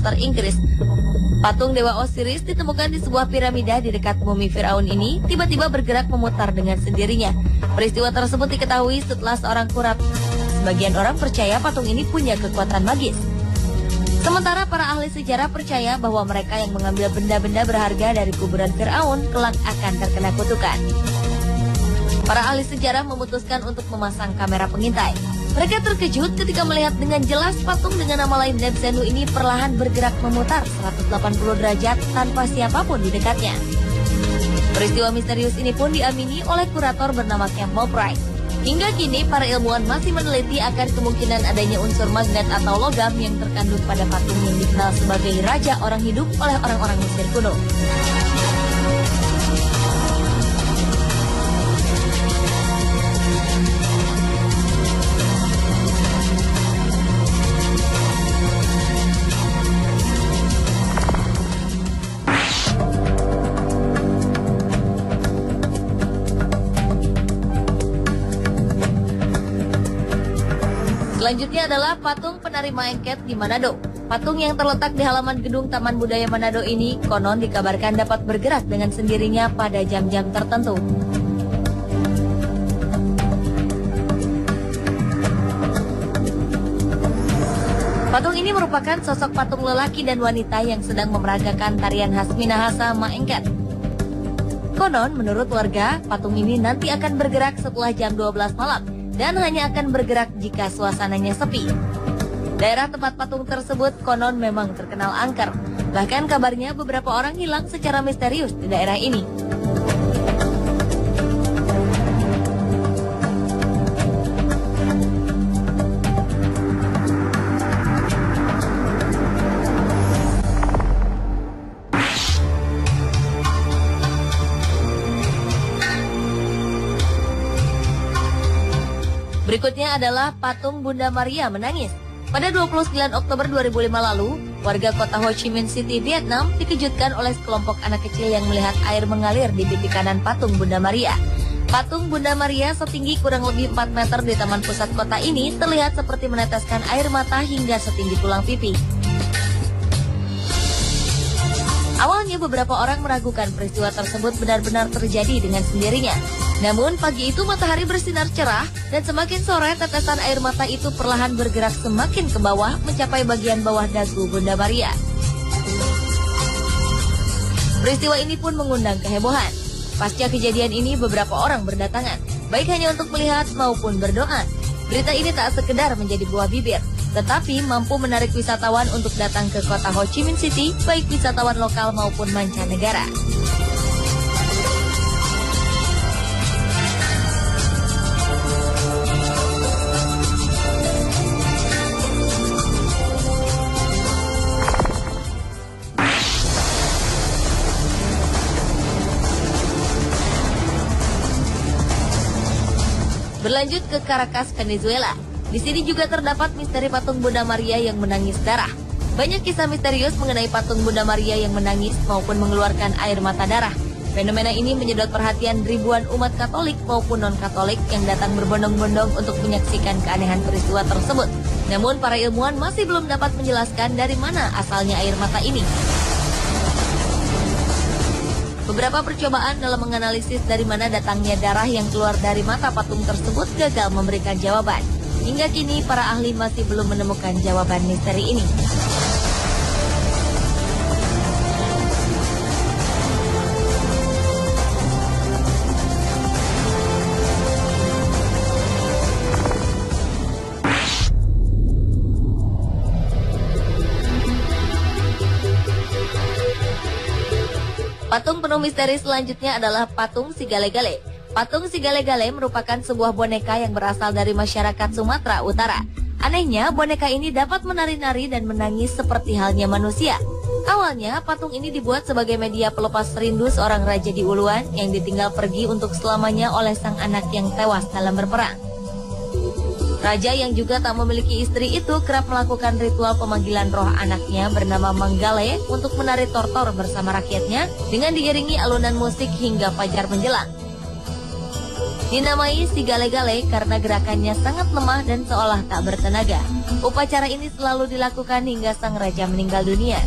sastra Inggris. Patung Dewa Osiris ditemukan di sebuah piramida di dekat mumi Firaun ini tiba-tiba bergerak memutar dengan sendirinya. Peristiwa tersebut diketahui setelah seorang kurator. Sebagian orang percaya patung ini punya kekuatan magis. Sementara para ahli sejarah percaya bahwa mereka yang mengambil benda-benda berharga dari kuburan Firaun kelak akan terkena kutukan. Para ahli sejarah memutuskan untuk memasang kamera pengintai. Mereka terkejut ketika melihat dengan jelas patung dengan nama lain Nebzenu ini perlahan bergerak memutar 180 derajat tanpa siapapun di dekatnya. Peristiwa misterius ini pun diamini oleh kurator bernama Campbell Price. Hingga kini para ilmuwan masih meneliti akan kemungkinan adanya unsur magnet atau logam yang terkandung pada patung yang dikenal sebagai Raja Orang Hidup oleh orang-orang Mesir kuno. Selanjutnya adalah patung penari Maengket di Manado. Patung yang terletak di halaman gedung Taman Budaya Manado ini konon dikabarkan dapat bergerak dengan sendirinya pada jam-jam tertentu. Patung ini merupakan sosok patung lelaki dan wanita yang sedang memeragakan tarian khas Minahasa Maengket. Konon menurut warga, patung ini nanti akan bergerak setelah jam 12 malam. Dan hanya akan bergerak jika suasananya sepi. Daerah tempat patung tersebut konon memang terkenal angker. Bahkan kabarnya beberapa orang hilang secara misterius di daerah ini. Berikutnya adalah patung Bunda Maria menangis. Pada 29 Oktober 2005 lalu, warga kota Ho Chi Minh City, Vietnam dikejutkan oleh sekelompok anak kecil yang melihat air mengalir di pipi kanan patung Bunda Maria. Patung Bunda Maria setinggi kurang lebih 4 meter di taman pusat kota ini terlihat seperti meneteskan air mata hingga setinggi tulang pipi. Awalnya beberapa orang meragukan peristiwa tersebut benar-benar terjadi dengan sendirinya. Namun pagi itu matahari bersinar cerah dan semakin sore tetesan air mata itu perlahan bergerak semakin ke bawah mencapai bagian bawah dagu Bunda Maria. Peristiwa ini pun mengundang kehebohan. Pasca kejadian ini beberapa orang berdatangan, baik hanya untuk melihat maupun berdoa. Berita ini tak sekedar menjadi buah bibir, tetapi mampu menarik wisatawan untuk datang ke kota Ho Chi Minh City, baik wisatawan lokal maupun mancanegara. Berlanjut ke Caracas, Venezuela. Di sini juga terdapat misteri patung Bunda Maria yang menangis darah. Banyak kisah misterius mengenai patung Bunda Maria yang menangis maupun mengeluarkan air mata darah. Fenomena ini menyedot perhatian ribuan umat Katolik maupun non-Katolik yang datang berbondong-bondong untuk menyaksikan keanehan peristiwa tersebut. Namun para ilmuwan masih belum dapat menjelaskan dari mana asalnya air mata ini. Beberapa percobaan dalam menganalisis dari mana datangnya darah yang keluar dari mata patung tersebut gagal memberikan jawaban. Hingga kini para ahli masih belum menemukan jawaban misteri ini. Patung penuh misteri selanjutnya adalah patung Si Gale-Gale. Patung Si Gale-Gale merupakan sebuah boneka yang berasal dari masyarakat Sumatera Utara. Anehnya, boneka ini dapat menari-nari dan menangis seperti halnya manusia. Awalnya, patung ini dibuat sebagai media pelepas rindu seorang raja di Uluan yang ditinggal pergi untuk selamanya oleh sang anak yang tewas dalam berperang. Raja yang juga tak memiliki istri itu kerap melakukan ritual pemanggilan roh anaknya bernama Manggale untuk menari tortor bersama rakyatnya dengan diiringi alunan musik hingga fajar menjelang. Dinamai si gale-gale karena gerakannya sangat lemah dan seolah tak bertenaga. Upacara ini selalu dilakukan hingga sang raja meninggal dunia.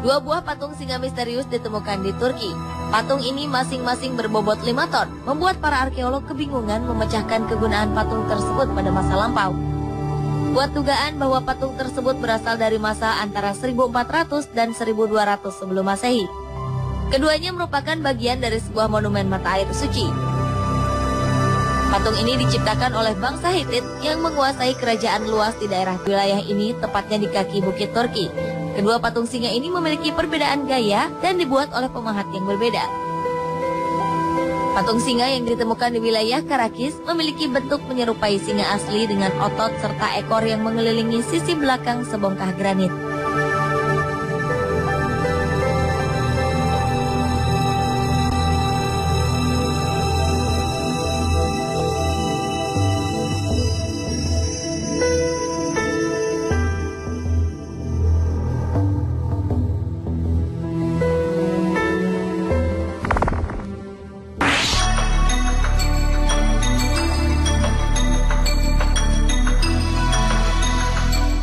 Dua buah patung singa misterius ditemukan di Turki. Patung ini masing-masing berbobot 5 ton, membuat para arkeolog kebingungan memecahkan kegunaan patung tersebut pada masa lampau. Buat dugaan bahwa patung tersebut berasal dari masa antara 1400 dan 1200 sebelum Masehi. Keduanya merupakan bagian dari sebuah monumen mata air suci. Patung ini diciptakan oleh bangsa Hittite yang menguasai kerajaan luas di daerah wilayah ini, tepatnya di kaki bukit Turki. Kedua patung singa ini memiliki perbedaan gaya dan dibuat oleh pemahat yang berbeda. Patung singa yang ditemukan di wilayah Karakis memiliki bentuk menyerupai singa asli dengan otot serta ekor yang mengelilingi sisi belakang sebongkah granit.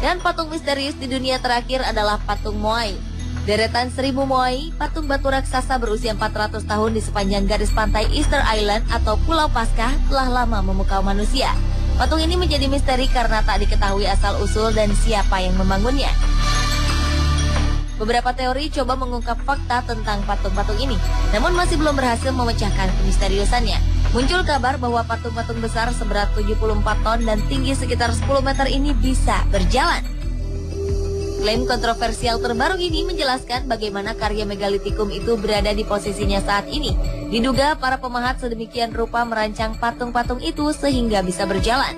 Dan patung misterius di dunia terakhir adalah patung Moai. Deretan 1000 Moai, patung batu raksasa berusia 400 tahun di sepanjang garis pantai Easter Island atau Pulau Paskah telah lama memukau manusia. Patung ini menjadi misteri karena tak diketahui asal-usul dan siapa yang membangunnya. Beberapa teori coba mengungkap fakta tentang patung-patung ini, namun masih belum berhasil memecahkan kemisteriusannya. Muncul kabar bahwa patung-patung besar seberat 74 ton dan tinggi sekitar 10 meter ini bisa berjalan. Klaim kontroversial terbaru ini menjelaskan bagaimana karya megalitikum itu berada di posisinya saat ini. Diduga para pemahat sedemikian rupa merancang patung-patung itu sehingga bisa berjalan.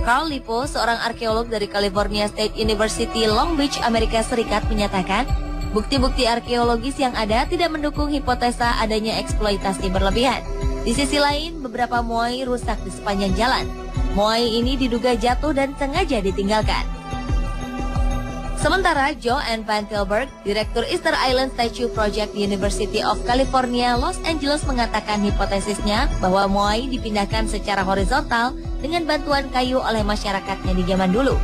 Carl Lipo, seorang arkeolog dari California State University, Long Beach, Amerika Serikat, menyatakan bukti-bukti arkeologis yang ada tidak mendukung hipotesa adanya eksploitasi berlebihan. Di sisi lain, beberapa Moai rusak di sepanjang jalan. Moai ini diduga jatuh dan sengaja ditinggalkan. Sementara Joe N. Van Tilburg, Direktur Easter Island Statue Project di University of California, Los Angeles, mengatakan hipotesisnya bahwa Moai dipindahkan secara horizontal dengan bantuan kayu oleh masyarakatnya di zaman dulu.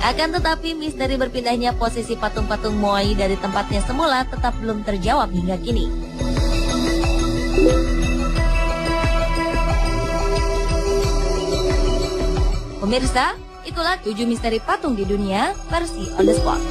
Akan tetapi, misteri berpindahnya posisi patung-patung Moai dari tempatnya semula tetap belum terjawab hingga kini. Pemirsa, itulah 7 misteri patung di dunia versi On The Spot.